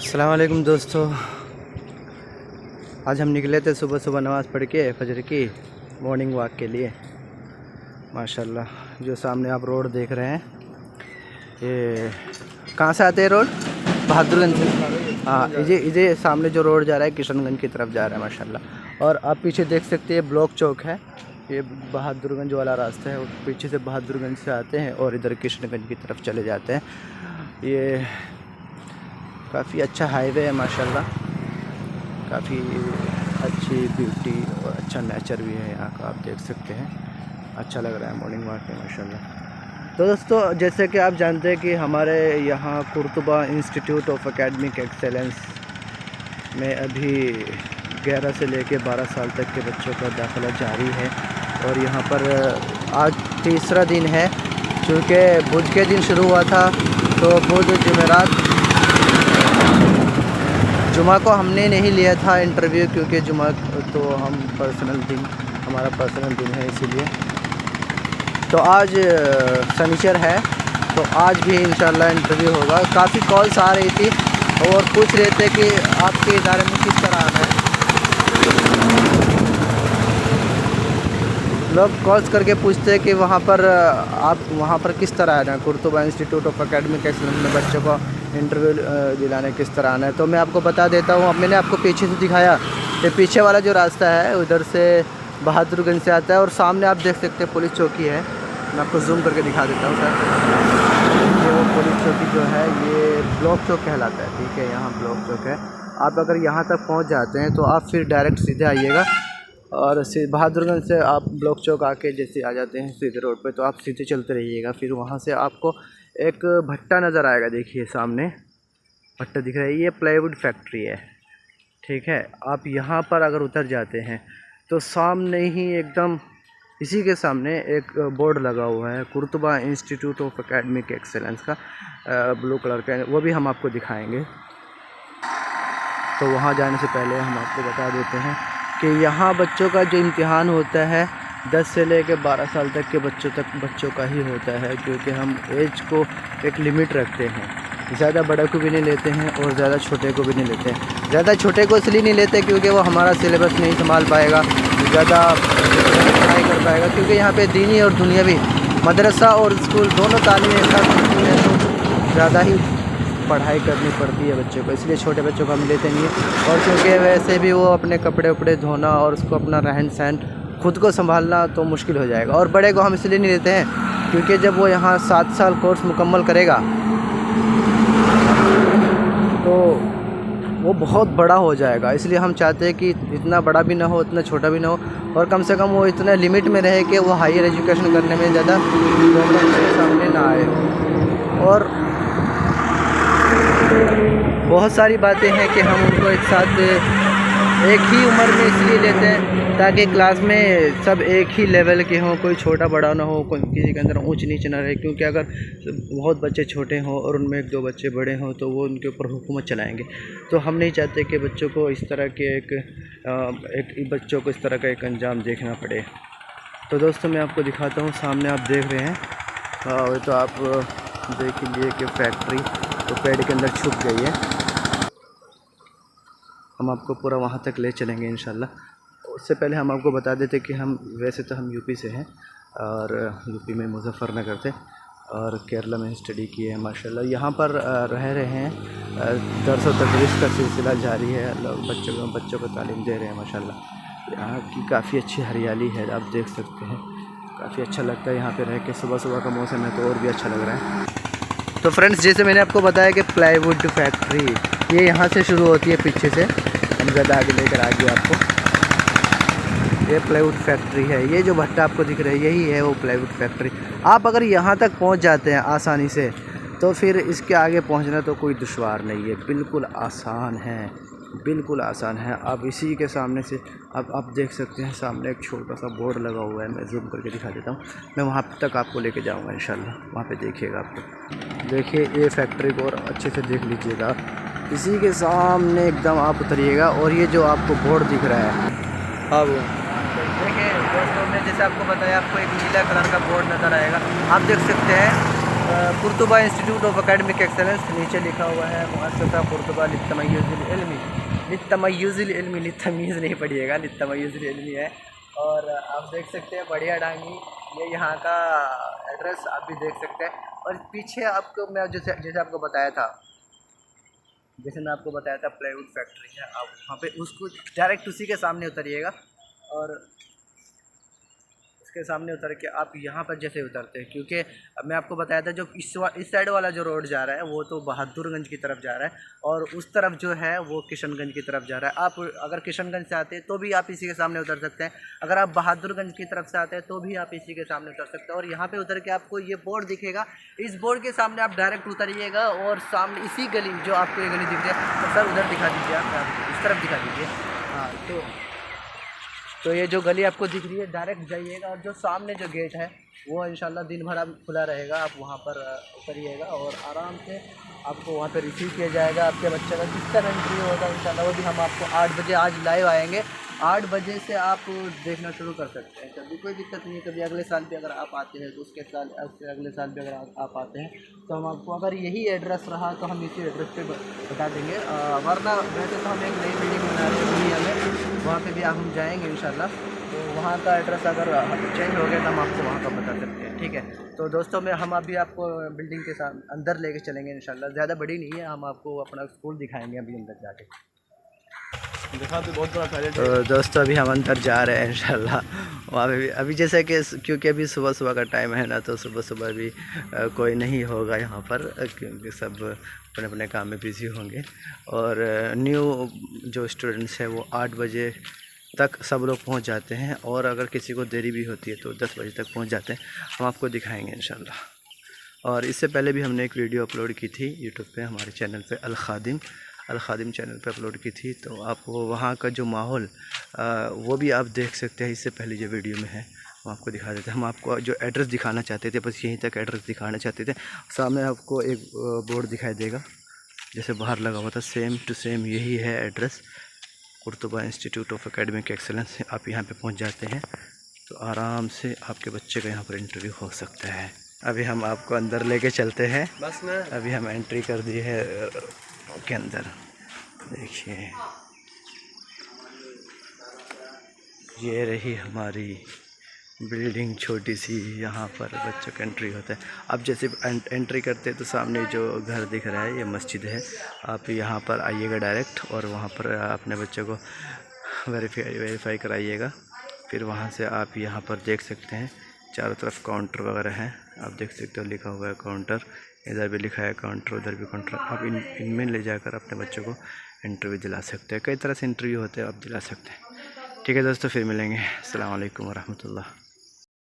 अस्सलाम वालेकुम दोस्तों। आज हम निकले थे सुबह सुबह नमाज़ पढ़ के फजर की मॉर्निंग वॉक के लिए। माशाल्लाह जो सामने आप रोड देख रहे हैं, ये कहाँ से आते हैं रोड? बहादुरगंज से। हाँ, इधे सामने जो रोड जा रहा है किशनगंज की तरफ जा रहा है माशाल्लाह। और आप पीछे देख सकते हैं ब्लॉक चौक है, ये बहादुरगंज वाला रास्ता है। पीछे से बहादुरगंज से आते हैं और इधर किशनगंज की तरफ चले जाते हैं। ये काफ़ी अच्छा हाईवे है माशाल्लाह, काफ़ी अच्छी ब्यूटी और अच्छा नेचर भी है यहाँ का, आप देख सकते हैं। अच्छा लग रहा है मॉर्निंग वॉक में माशाल्लाह। तो दोस्तों, जैसे कि आप जानते हैं कि हमारे यहाँ कुर्तुबा इंस्टीट्यूट ऑफ एकेडमिक एक्सेलेंस में अभी 11 से लेकर 12 साल तक के बच्चों का दाखिला जारी है। और यहाँ पर आज तीसरा दिन है, चूँकि बुध के दिन शुरू हुआ था तो बुध जुमेरात जुमा को हमने नहीं लिया था इंटरव्यू, क्योंकि जुमा तो हम हमारा पर्सनल दिन है इसीलिए। तो आज शनिचर है, तो आज भी इंशाल्लाह इंटरव्यू होगा। काफ़ी कॉल्स आ रही थी और पूछ रहे थे कि आपके इदारे में किस तरह आना है। लोग कॉल्स करके पूछते हैं कि वहाँ पर किस तरह आना है, कुर्तुबा इंस्टीट्यूट ऑफ एकेडमिक एक्सेलेंस में बच्चों को इंटरव्यू दिलाने किस तरह आना है। तो मैं आपको बता देता हूँ। अब मैंने आपको पीछे से दिखाया कि पीछे वाला जो रास्ता है उधर से बहादुरगंज से आता है, और सामने आप देख सकते हैं पुलिस चौकी है। मैं आपको जूम करके दिखा देता हूँ सर। ये वो पुलिस चौकी जो है ये ब्लॉक चौक कहलाता है, ठीक है, यहाँ ब्लॉक चौक है। आप अगर यहाँ तक पहुँच जाते हैं तो आप फिर डायरेक्ट सीधे आइएगा, और बहादुरगंज से आप ब्लॉक चौक आके जैसे आ जाते हैं सीधे रोड पे, तो आप सीधे चलते रहिएगा। फिर वहाँ से आपको एक भट्टा नज़र आएगा, देखिए सामने भट्टा दिख रहा है, ये प्लाईवुड फैक्ट्री है, ठीक है। आप यहाँ पर अगर उतर जाते हैं तो सामने ही एकदम इसी के सामने एक बोर्ड लगा हुआ है कुर्तुबा इंस्टीट्यूट ऑफ एकेडमिक एक्सेलेंस का, ब्लू कलर का, वो भी हम आपको दिखाएंगे। तो वहाँ जाने से पहले हम आपको बता देते हैं कि यहाँ बच्चों का जो इम्तिहान होता है 10 से लेकर 12 साल तक के बच्चों का ही होता है, क्योंकि हम एज को एक लिमिट रखते हैं। ज़्यादा बड़े को भी नहीं लेते हैं और ज़्यादा छोटे को भी नहीं लेते हैं। ज़्यादा छोटे को इसलिए नहीं लेते क्योंकि वो हमारा सिलेबस नहीं संभाल पाएगा, ज़्यादा पढ़ाई कर पाएगा, क्योंकि यहाँ पे दीनी और दुनियावी मदरसा और स्कूल दोनों तालीमें एक साथ होती हैं, तो ज़्यादा ही पढ़ाई करनी पड़ती है बच्चों को, इसलिए छोटे बच्चों को हम लेते नहीं हैं। और क्योंकि वैसे भी वो अपने कपड़े उपड़े धोना और उसको अपना रहन सहन खुद को संभालना तो मुश्किल हो जाएगा। और बड़े को हम इसलिए नहीं लेते हैं क्योंकि जब वो यहाँ 7 साल कोर्स मुकम्मल करेगा तो वो बहुत बड़ा हो जाएगा, इसलिए हम चाहते हैं कि इतना बड़ा भी ना हो इतना छोटा भी ना हो, और कम से कम वो इतना लिमिट में रहे कि वो हायर एजुकेशन करने में ज़्यादा प्रॉब्लम के सामने ना आए। और बहुत सारी बातें हैं कि हम उनको एक साथ एक ही उम्र में इसलिए लेते हैं ताकि क्लास में सब एक ही लेवल के हों, कोई छोटा बड़ा ना हो, कोई किसी के अंदर ऊंच नीच ना रहे। क्योंकि अगर बहुत बच्चे छोटे हों और उनमें 1-2 बच्चे बड़े हों तो वो उनके ऊपर हुकूमत चलाएंगे। तो हम नहीं चाहते कि बच्चों को इस तरह के बच्चों को इस तरह का एक अंजाम देखना पड़े। तो दोस्तों, मैं आपको दिखाता हूँ, सामने आप देख रहे हैं, तो आप देख लीजिए कि फैक्ट्री तो पेड़ के अंदर छुप गई है। हम आपको पूरा वहाँ तक ले चलेंगे इंशाल्लाह। उससे पहले हम आपको बता देते कि वैसे तो हम यूपी से हैं, और यूपी में मुजफ्फरनगर से, और केरला में स्टडी की है माशाल्लाह। यहाँ पर रह रहे हैं, दर्स और तदरीस का सिलसिला जारी है, लोग बच्चों को तालीम दे रहे हैं माशाल्लाह। यहाँ की काफ़ी अच्छी हरियाली है, आप देख सकते हैं, काफ़ी अच्छा लगता है यहाँ पे रह के। सुबह सुबह का मौसम है तो और भी अच्छा लग रहा है। तो फ्रेंड्स, जैसे मैंने आपको बताया कि प्लाईवुड फैक्ट्री ये यहाँ से शुरू होती है, पीछे से हम ज़्यादा आगे लेकर आ गए आपको। ये प्लाईवुड फैक्ट्री है, ये जो भट्टा आपको दिख रहा है यही है वो प्लाईवुड फैक्ट्री। आप अगर यहाँ तक पहुँच जाते हैं आसानी से तो फिर इसके आगे पहुँचना तो कोई दुश्वार नहीं है, बिल्कुल आसान है, बिल्कुल आसान है। आप इसी के सामने से आप देख सकते हैं, सामने एक छोटा सा बोर्ड लगा हुआ है, मैं जूम करके दिखा देता हूँ। मैं वहाँ तक आपको लेके जाऊँगा इंशाल्लाह, वहाँ पे देखिएगा। आपको देखिए ये फैक्ट्री को और अच्छे से देख लीजिएगा, इसी के सामने एकदम आप उतरिएगा। और ये जो आपको बोर्ड दिख रहा है, हाँ वो देखिए दोस्तों, मैं जैसे आपको बताया, आपको एक नीला कलर का बोर्ड नज़र आएगा, आप देख सकते हैं कुर्तुबा इंस्टीट्यूट ऑफ एकेडमिक एक्सेलेंस, नीचे लिखा हुआ है मुअस्ससा कुर्तुबा लित्तमय्युज़िल इल्मी, लित्तमय्युज़िल इल्मी, लित्तमीज़ नहीं पढ़िएगा, लित्तमय्युज़िल इल्मी है। और आप देख सकते हैं बढ़िया डांगी, ये यहाँ का एड्रेस आप भी देख सकते हैं। और पीछे आपको मैं जैसे आपको बताया था, जैसे मैं आपको बताया था प्लाईवुड फैक्ट्री है, आप वहाँ पे उसको डायरेक्ट उसी के सामने उतरिएगा और उसके सामने उतर के आप यहाँ पर जैसे उतरते हैं, क्योंकि मैं आपको बताया था जो इस साइड वाला जो रोड जा रहा है वो तो बहादुरगंज की तरफ जा रहा है और उस तरफ जो है वो किशनगंज की तरफ जा रहा है। आप अगर किशनगंज से आते हैं तो भी आप इसी के सामने उतर सकते हैं, अगर आप बहादुरगंज की तरफ से आते हैं तो भी आप इसी के सामने उतर सकते हैं। और यहाँ पर उतर के आपको ये बोर्ड दिखेगा, इस बोर्ड के सामने आप डायरेक्ट उतरिएगा और सामने इसी गली जो आपको ये गली दिख रही है, तो सर उधर दिखा दीजिए, आप इस तरफ दिखा दीजिए। हाँ, तो ये जो गली आपको दिख रही है डायरेक्ट जाइएगा और जो सामने जो गेट है वो इंशाल्लाह दिन भर आप खुला रहेगा, आप वहाँ पर उतरिएगा और आराम से आपको वहाँ पर रिसीव किया जाएगा। आपके बच्चे का किस तरह एंट्री होगा इंशाल्लाह वो भी हम आपको 8 बजे आज लाइव आएंगे, 8 बजे से आप देखना शुरू कर सकते हैं। कभी कोई दिक्कत नहीं है, कभी अगले साल भी अगर आप आते हैं तो उसके अगले साल भी अगर आप आते हैं तो हम आपको, अगर यही एड्रेस रहा तो हम इसी एड्रेस पे बता देंगे, वरना वैसे तो हम एक नई बिल्डिंग बना रहे हैं दुनिया में, वहाँ पे भी हम जाएंगे इंशाल्लाह। तो वहाँ का एड्रेस अगर चेंज हो गया तो हम आपको वहाँ का बता सकते हैं, ठीक है। तो दोस्तों में हम अभी आपको बिल्डिंग के साथ अंदर लेके चलेंगे इंशाल्लाह, ज़्यादा बड़ी नहीं है, हम आपको अपना स्कूल दिखाएंगे अभी अंदर जाके। बहुत बड़ा। तो दोस्तों अभी हम अंदर जा रहे हैं इंशाल्लाह, वहाँ पे भी अभी जैसे कि क्योंकि अभी सुबह सुबह का टाइम है ना, तो सुबह सुबह भी कोई नहीं होगा यहाँ पर, क्योंकि सब अपने अपने काम में बिज़ी होंगे। और न्यू जो स्टूडेंट्स हैं वो 8 बजे तक सब लोग पहुँच जाते हैं, और अगर किसी को देरी भी होती है तो 10 बजे तक पहुँच जाते हैं, हम आपको दिखाएँगे इंशाल्लाह। और इससे पहले भी हमने एक वीडियो अपलोड की थी यूट्यूब पे, हमारे चैनल पे अल खादिम चैनल पे अपलोड की थी, तो आप वहाँ का जो माहौल वो भी आप देख सकते हैं। इससे पहले जो वीडियो में है हम आपको दिखा देते हैं। हम आपको जो एड्रेस दिखाना चाहते थे, बस यहीं तक एड्रेस दिखाना चाहते थे। सामने आपको एक बोर्ड दिखाई देगा जैसे बाहर लगा हुआ था, सेम टू सेम यही है address, Qurtuba Institute of Academic Excellence. आप यहाँ पे पहुँच जाते हैं तो आराम से आपके बच्चे का यहाँ पर इंटरव्यू हो सकता है। अभी हम आपको अंदर लेके चलते हैं, बस में अभी हम एंट्री कर दी है के अंदर। देखिए ये रही हमारी बिल्डिंग छोटी सी, यहाँ पर बच्चों का एंट्री होता है। आप जैसे एंट्री करते हैं तो सामने जो घर दिख रहा है ये मस्जिद है, आप यहाँ पर आइएगा डायरेक्ट और वहाँ पर अपने बच्चों को वेरीफाई कराइएगा। फिर वहाँ से आप यहाँ पर देख सकते हैं चारों तरफ काउंटर वगैरह हैं, आप देख सकते हो लिखा हुआ है काउंटर, इधर भी लिखा है काउंटर, उधर भी काउंटर। आप इनमें ले जाकर अपने बच्चों को इंटरव्यू दिला सकते हैं, कई तरह से इंटरव्यू होते हैं, आप दिला सकते हैं। ठीक है दोस्तों, फिर मिलेंगे। अस्सलाम वालेकुम वरहमतुल्लाह।